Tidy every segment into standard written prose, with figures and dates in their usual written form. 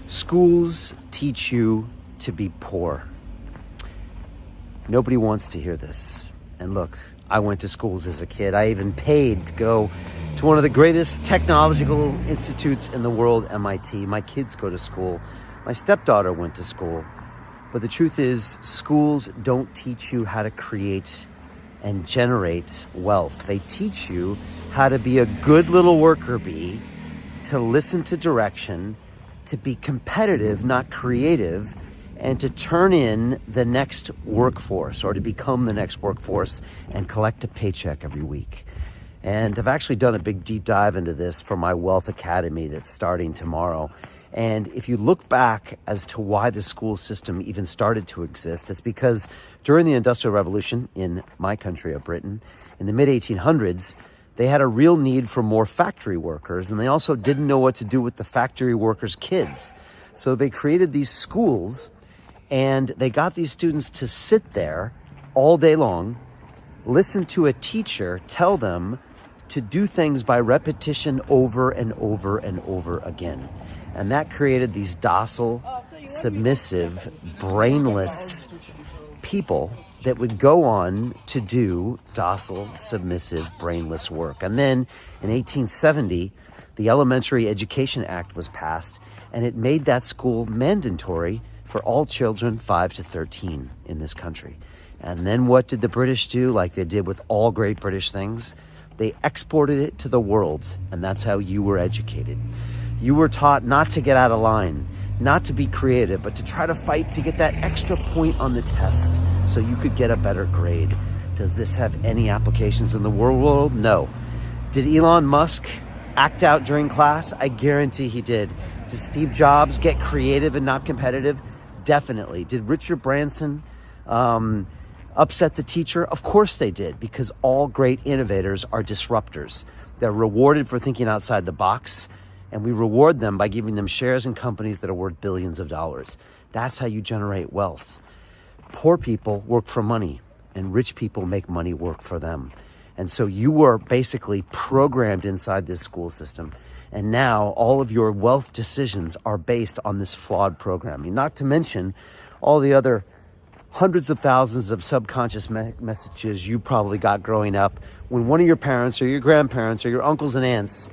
Schools teach you to be poor. Nobody wants to hear this. And look, I went to schools as a kid. I even paid to go to one of the greatest technological institutes in the world, MIT. My kids go to school. My stepdaughter went to school. But the truth is, schools don't teach you how to create and generate wealth. They teach you how to be a good little worker bee, to listen to direction, to be competitive, not creative, and to turn in the next workforce or to become the next workforce and collect a paycheck every week. And I've actually done a big deep dive into this for my Wealth Academy that's starting tomorrow. And if you look back as to why the school system even started to exist, it's because during the Industrial Revolution in my country of Britain, in the mid-1800s, they had a real need for more factory workers, and they also didn't know what to do with the factory workers' kids. So they created these schools, and they got these students to sit there all day long, listen to a teacher tell them to do things by repetition over and over and over again. And that created these docile, submissive, brainless people that would go on to do docile, submissive, brainless work. And then in 1870, the Elementary Education Act was passed, and it made that school mandatory for all children 5 to 13 in this country. And then what did the British do, like they did with all great British things? They exported it to the world, and that's how you were educated. You were taught not to get out of line, not to be creative, but to try to fight to get that extra point on the test so you could get a better grade. Does this have any applications in the world? No. Did Elon Musk act out during class? I guarantee he did. Did Steve Jobs get creative and not competitive? Definitely. Did Richard Branson upset the teacher? Of course they did, because all great innovators are disruptors. They're rewarded for thinking outside the box, and we reward them by giving them shares in companies that are worth billions of dollars. That's how you generate wealth. Poor people work for money, and rich people make money work for them. And so you were basically programmed inside this school system. And now all of your wealth decisions are based on this flawed programming, not to mention all the other hundreds of thousands of subconscious messages you probably got growing up when one of your parents or your grandparents or your uncles and aunts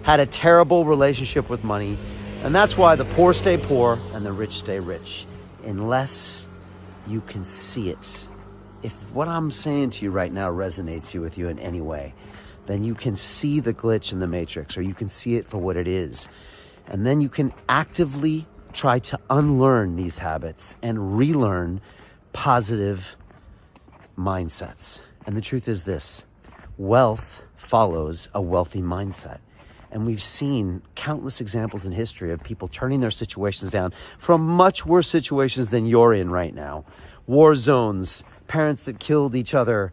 had a terrible relationship with money. And that's why the poor stay poor and the rich stay rich, unless you can see it. If what I'm saying to you right now resonates with you in any way, then you can see the glitch in the matrix, or you can see it for what it is. And then you can actively try to unlearn these habits and relearn positive mindsets. And the truth is this: wealth follows a wealthy mindset. And we've seen countless examples in history of people turning their situations down from much worse situations than you're in right now. War zones, parents that killed each other,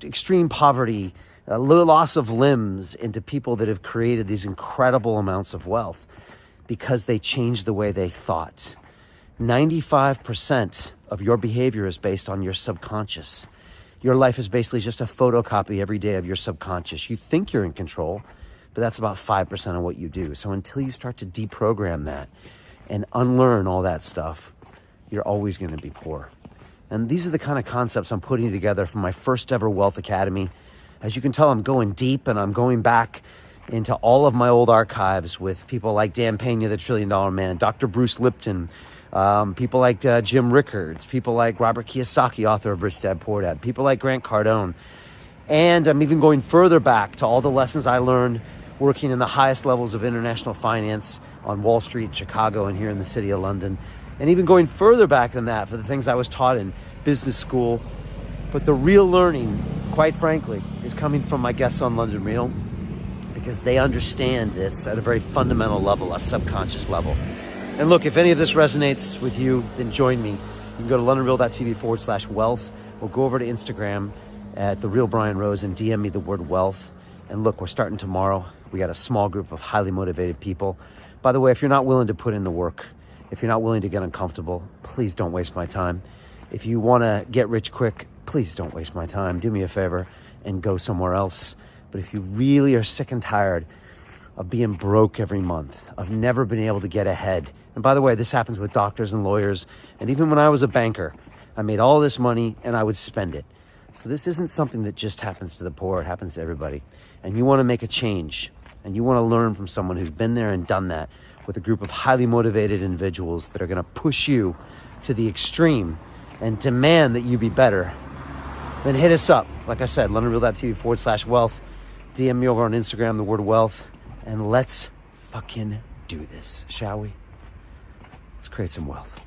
extreme poverty, loss of limbs, into people that have created these incredible amounts of wealth because they changed the way they thought. 95% of your behavior is based on your subconscious. Your life is basically just a photocopy every day of your subconscious. You think you're in control, but that's about 5% of what you do. So until you start to deprogram that and unlearn all that stuff, you're always going to be poor. And these are the kind of concepts I'm putting together for my first ever Wealth Academy. As you can tell, I'm going deep, and I'm going back into all of my old archives with people like Dan Pena, the $1 Trillion Man, Dr. Bruce Lipton, people like Jim Rickards, people like Robert Kiyosaki, author of Rich Dad, Poor Dad, people like Grant Cardone. And I'm even going further back to all the lessons I learned working in the highest levels of international finance on Wall Street, Chicago, and here in the city of London. And even going further back than that for the things I was taught in business school. But the real learning, quite frankly, is coming from my guests on London Real, because they understand this at a very fundamental level, a subconscious level. And look, if any of this resonates with you, then join me. You can go to londonreal.tv/wealth, or go over to Instagram at The Real Brian Rose and DM me the word wealth. And look, we're starting tomorrow. We got a small group of highly motivated people. By the way, if you're not willing to put in the work, if you're not willing to get uncomfortable, please don't waste my time. If you want to get rich quick, please don't waste my time. Do me a favor and go somewhere else. But if you really are sick and tired of being broke every month, of never being able to get ahead. And by the way, this happens with doctors and lawyers. And even when I was a banker, I made all this money and I would spend it. So this isn't something that just happens to the poor. It happens to everybody. And you want to make a change, and you want to learn from someone who's been there and done that, with a group of highly motivated individuals that are going to push you to the extreme and demand that you be better, then hit us up. Like I said, LondonReal.tv/wealth. DM me over on Instagram, the word wealth, and let's fucking do this, shall we? Let's create some wealth.